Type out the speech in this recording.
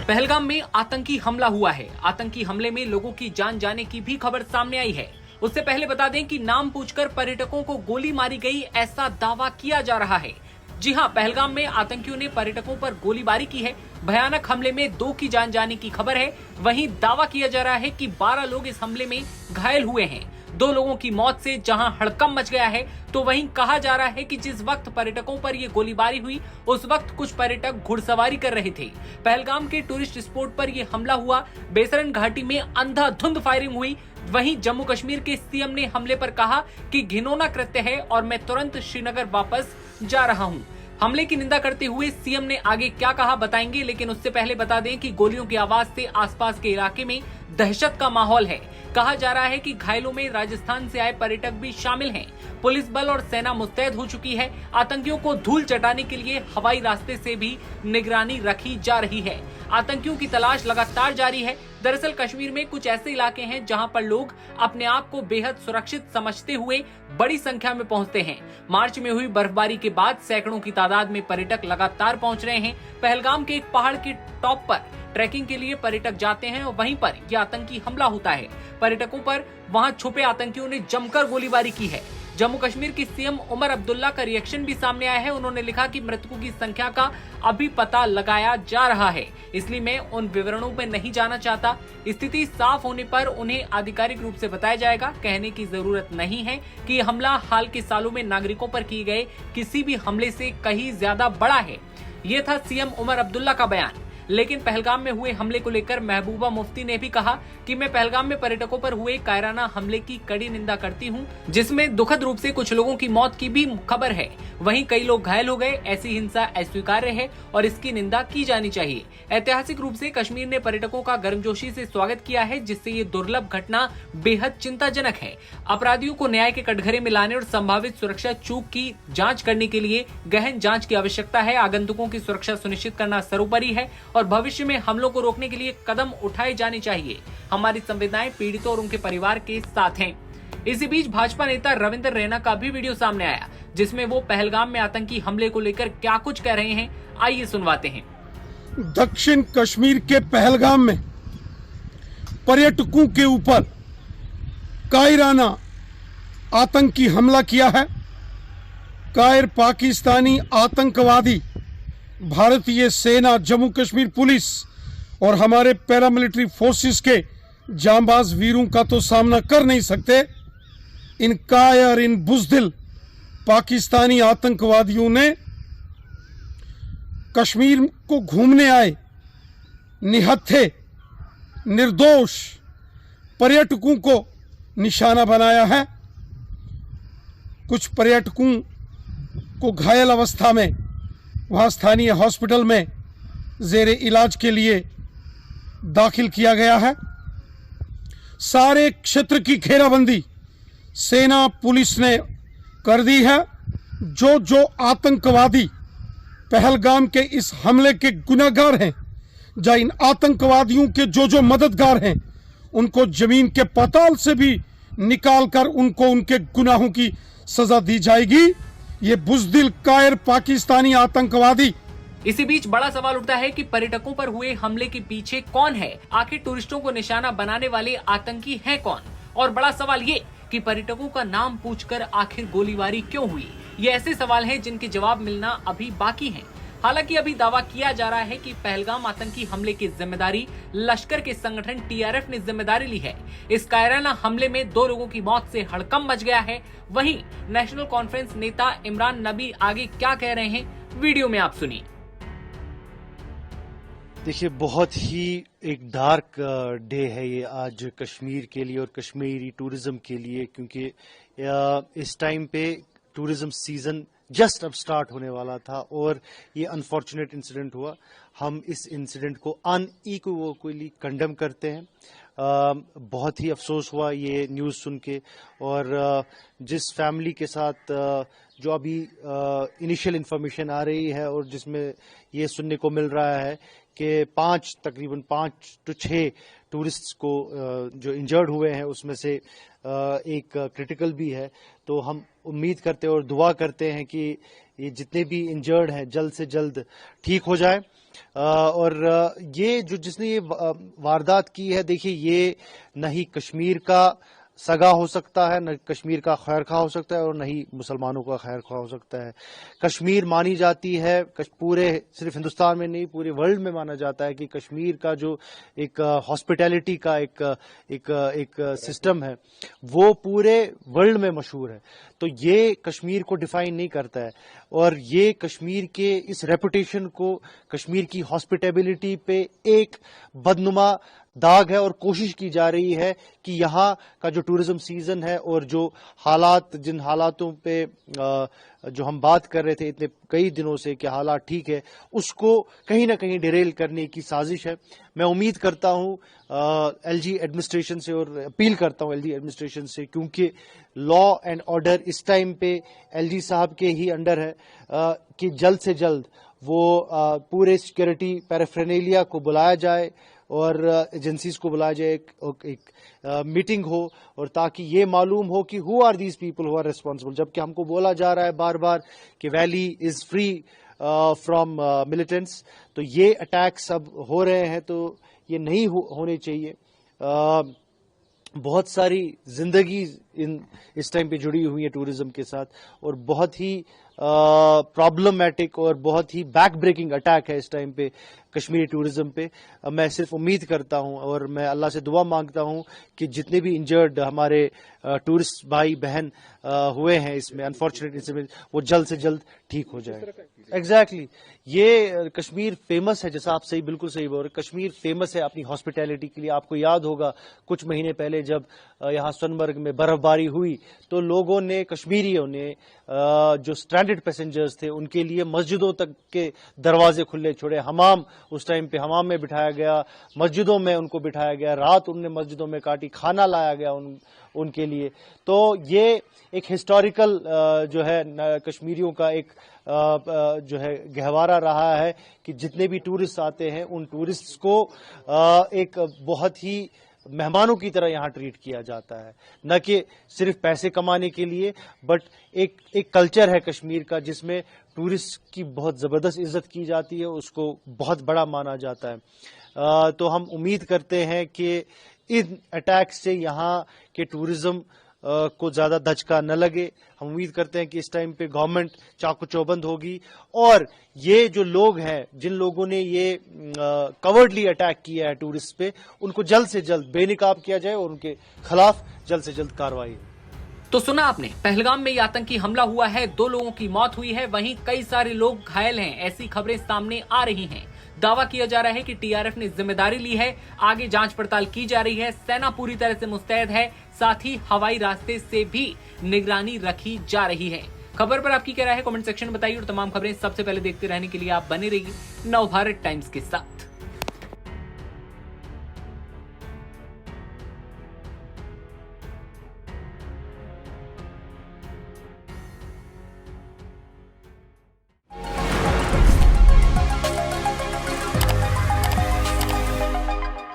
पहलगाम में आतंकी हमला हुआ है। आतंकी हमले में लोगों की जान जाने की भी खबर सामने आई है। उससे पहले बता दें कि नाम पूछकर पर्यटकों को गोली मारी गई, ऐसा दावा किया जा रहा है। जी हां, पहलगाम में आतंकियों ने पर्यटकों पर गोलीबारी की है। भयानक हमले में 2 की जान जाने की खबर है। वहीं दावा किया जा रहा है कि 12 लोग इस हमले में घायल हुए हैं। 2 लोगों की मौत से जहां हड़कंप मच गया है, तो वहीं कहा जा रहा है कि जिस वक्त पर्यटकों पर ये गोलीबारी हुई, उस वक्त कुछ पर्यटक घुड़सवारी कर रहे थे। पहलगाम के टूरिस्ट स्पॉट पर यह हमला हुआ। बेसरन घाटी में अंधाधुंध फायरिंग हुई। वहीं जम्मू कश्मीर के सीएम ने हमले पर कहा कि घिनौना कृत्य है और मैं तुरंत श्रीनगर वापस जा रहा हूं। हमले की निंदा करते हुए सीएम ने आगे क्या कहा बताएंगे, लेकिन उससे पहले बता दें कि गोलियों की आवाज से आसपास के इलाके में दहशत का माहौल है। कहा जा रहा है कि घायलों में राजस्थान से आए पर्यटक भी शामिल हैं। पुलिस बल और सेना मुस्तैद हो चुकी है। आतंकियों को धूल चटाने के लिए हवाई रास्ते से भी निगरानी रखी जा रही है। आतंकियों की तलाश लगातार जारी है। दरअसल कश्मीर में कुछ ऐसे इलाके हैं जहां पर लोग अपने आप को बेहद सुरक्षित समझते हुए बड़ी संख्या में पहुंचते हैं। मार्च में हुई बर्फबारी के बाद सैकड़ों की तादाद में पर्यटक लगातार पहुंच रहे हैं। पहलगाम के एक पहाड़ के टॉप पर ट्रैकिंग के लिए पर्यटक जाते हैं और वहीं पर यह आतंकी हमला होता है। पर्यटकों पर वहां छुपे आतंकियों ने जमकर गोलीबारी की है। जम्मू कश्मीर की सीएम उमर अब्दुल्ला का रिएक्शन भी सामने आया है। उन्होंने लिखा कि मृतकों की संख्या का अभी पता लगाया जा रहा है, इसलिए मैं उन विवरणों में नहीं जाना चाहता। स्थिति साफ होने पर उन्हें आधिकारिक रूप से बताया जाएगा। कहने की जरूरत नहीं है कि यह हमला हाल के सालों में नागरिकों पर किए गए किसी भी हमले से कहीं ज्यादा बड़ा है। ये था सीएम उमर अब्दुल्ला का बयान। लेकिन पहलगाम में हुए हमले को लेकर महबूबा मुफ्ती ने भी कहा कि मैं पहलगाम में पर्यटकों पर हुए कायराना हमले की कड़ी निंदा करती हूं, जिसमें दुखद रूप से कुछ लोगों की मौत की भी खबर है। वहीं कई लोग घायल हो गए। ऐसी हिंसा अस्वीकार्य है और इसकी निंदा की जानी चाहिए। ऐतिहासिक रूप से कश्मीर ने पर्यटकों का गर्मजोशी से स्वागत किया है, जिससे ये दुर्लभ घटना बेहद चिंताजनक है। अपराधियों को न्याय के कटघरे में लाने और संभावित सुरक्षा चूक की जांच करने के लिए गहन जांच की आवश्यकता है। आगंतुकों की सुरक्षा सुनिश्चित करना सर्वोपरि है और भविष्य में हमलों को रोकने के लिए कदम उठाए जाने चाहिए। हमारी संवेदनाएं पीड़ितों और उनके परिवार के साथ हैं। इसी बीच भाजपा नेता रविंद्र रैना का भी वीडियो सामने आया, जिसमें वो पहलगाम में आतंकी हमले को लेकर क्या कुछ कह रहे हैं, आइए सुनवाते हैं। दक्षिण कश्मीर के पहलगाम में पर्यटकों के ऊपर कायराना आतंकी हमला किया है। कायर पाकिस्तानी आतंकवादी भारतीय सेना, जम्मू कश्मीर पुलिस और हमारे पैरामिलिट्री फोर्सेस के जांबाज वीरों का तो सामना कर नहीं सकते। इन कायर, इन बुज़दिल पाकिस्तानी आतंकवादियों ने कश्मीर को घूमने आए निहत्थे निर्दोष पर्यटकों को निशाना बनाया है। कुछ पर्यटकों को घायल अवस्था में वहां स्थानीय हॉस्पिटल में जेरे इलाज के लिए दाखिल किया गया है। सारे क्षेत्र की घेराबंदी सेना पुलिस ने कर दी है। जो आतंकवादी पहलगाम के इस हमले के गुनहगार हैं, या इन आतंकवादियों के जो मददगार हैं, उनको जमीन के पाताल से भी निकालकर उनको उनके गुनाहों की सजा दी जाएगी। ये बुज़दिल कायर पाकिस्तानी आतंकवादी। इसी बीच बड़ा सवाल उठता है कि पर्यटकों पर हुए हमले के पीछे कौन है। आखिर टूरिस्टों को निशाना बनाने वाले आतंकी हैं कौन? और बड़ा सवाल ये कि पर्यटकों का नाम पूछकर आखिर गोलीबारी क्यों हुई? ये ऐसे सवाल हैं जिनके जवाब मिलना अभी बाकी हैं। हालांकि अभी दावा किया जा रहा है कि पहलगाम आतंकी हमले की जिम्मेदारी लश्कर के संगठन टीआरएफ ने जिम्मेदारी ली है। इस कायराना हमले में 2 लोगों की मौत से हड़कंप मच गया है। वहीं नेशनल कॉन्फ्रेंस नेता इमरान नबी आगे क्या कह रहे हैं, वीडियो में आप सुनिए। देखिए, बहुत ही एक डार्क डे है ये आज कश्मीर के लिए और कश्मीरी टूरिज्म के लिए, क्योंकि इस टाइम पे टूरिज्म सीजन जस्ट अब स्टार्ट होने वाला था और ये अनफॉर्चुनेट इंसिडेंट हुआ। हम इस इंसिडेंट को अनइक्वोकली कंडेम करते हैं। बहुत ही अफसोस हुआ ये न्यूज़ सुन के, और जिस फैमिली के साथ जो अभी इनिशियल इंफॉर्मेशन आ रही है और जिसमें ये सुनने को मिल रहा है कि तकरीबन 5 to 6 टूरिस्ट्स को जो इंजर्ड हुए हैं उसमें से एक क्रिटिकल भी है। तो हम उम्मीद करते हैं और दुआ करते हैं कि ये जितने भी इंजर्ड हैं जल्द से जल्द ठीक हो जाए। और ये जिसने ये वारदात की है, देखिए ये न ही कश्मीर का सगा हो सकता है, न कश्मीर का खैर खा हो सकता है और न ही मुसलमानों का खैर खा हो सकता है। कश्मीर मानी जाती है पूरे सिर्फ हिंदुस्तान में नहीं पूरे वर्ल्ड में माना जाता है कि कश्मीर का जो एक हॉस्पिटैलिटी का एक सिस्टम है वो पूरे वर्ल्ड में मशहूर है। तो ये कश्मीर को डिफाइन नहीं करता है और ये कश्मीर के इस रेपुटेशन को, कश्मीर की हॉस्पिटैलिटी पे एक बदनुमा दाग है और कोशिश की जा रही है कि यहाँ का जो टूरिज्म सीजन है और जो जिन हालातों पे जो हम बात कर रहे थे इतने कई दिनों से कि हालात ठीक है, उसको कहीं ना कहीं डिरेल करने की साजिश है। मैं उम्मीद करता हूँ एलजी एडमिनिस्ट्रेशन से और अपील करता हूँ एलजी एडमिनिस्ट्रेशन से, क्योंकि लॉ एंड ऑर्डर इस टाइम पे एलजी साहब के ही अंडर है, कि जल्द से जल्द वो पूरे सिक्योरिटी पैराफर्नेलिया को बुलाया जाए और एजेंसीज को बुलाया जाए, एक मीटिंग हो और ताकि ये मालूम हो कि who are these people who are responsible. जबकि हमको बोला जा रहा है बार बार कि valley is free from militants, तो ये अटैक्स अब हो रहे हैं तो ये नहीं होने चाहिए। बहुत सारी जिंदगी इस टाइम पे जुड़ी हुई है टूरिज्म के साथ और बहुत ही प्रॉब्लमैटिक और बहुत ही बैक ब्रेकिंग अटैक है इस टाइम पे कश्मीरी टूरिज्म पे। मैं सिर्फ उम्मीद करता हूं और मैं अल्लाह से दुआ मांगता हूं कि जितने भी इंजर्ड हमारे टूरिस्ट भाई बहन हुए हैं इसमें अनफॉर्चुनेट इंसिडेंट, वो जल्द से जल्द ठीक हो जाए। एग्जैक्टली ये कश्मीर फेमस है, जैसा आप बिल्कुल सही बोल रहे, कश्मीर फेमस है अपनी हॉस्पिटैलिटी के लिए। आपको याद होगा कुछ महीने पहले जब यहाँ सोनमर्ग में बर्फबारी हुई तो लोगों ने, कश्मीरियों ने, जो स्ट्रैंडेड पैसेंजर्स थे उनके लिए मस्जिदों तक के दरवाजे खुले छोड़े। हमाम उस टाइम पे हमाम में बिठाया गया, मस्जिदों में उनको बिठाया गया, रात उनने मस्जिदों में काटी, खाना लाया गया उनके लिए। तो ये एक हिस्टोरिकल जो है कश्मीरियों का एक जो है गहवारा रहा है कि जितने भी टूरिस्ट आते हैं उन टूरिस्ट्स को एक बहुत ही मेहमानों की तरह यहाँ ट्रीट किया जाता है, न कि सिर्फ पैसे कमाने के लिए, बट एक कल्चर है कश्मीर का जिसमें टूरिस्ट की बहुत जबरदस्त इज्जत की जाती है, उसको बहुत बड़ा माना जाता है। तो हम उम्मीद करते हैं कि इन अटैक से यहाँ के टूरिज्म को ज्यादा धचका न लगे। हम उम्मीद करते हैं कि इस टाइम पे गवर्नमेंट चाकू चौबंद होगी और ये जो लोग हैं जिन लोगों ने ये कवर्डली अटैक किया है टूरिस्ट पे, उनको जल्द से जल्द बेनकाब किया जाए और उनके खिलाफ जल्द से जल्द कार्रवाई। तो सुना आपने, पहलगाम में ये आतंकी हमला हुआ है, 2 लोगों की मौत हुई है, वहीं कई सारे लोग घायल हैं, ऐसी खबरें सामने आ रही हैं। दावा किया जा रहा है कि टीआरएफ ने जिम्मेदारी ली है, आगे जांच पड़ताल की जा रही है, सेना पूरी तरह से मुस्तैद है, साथ ही हवाई रास्ते से भी निगरानी रखी जा रही है। खबर पर आपकी क्या राय है कमेंट सेक्शन में बताइए और तमाम खबरें सबसे पहले देखते रहने के लिए आप बने रहिए नवभारत टाइम्स के साथ।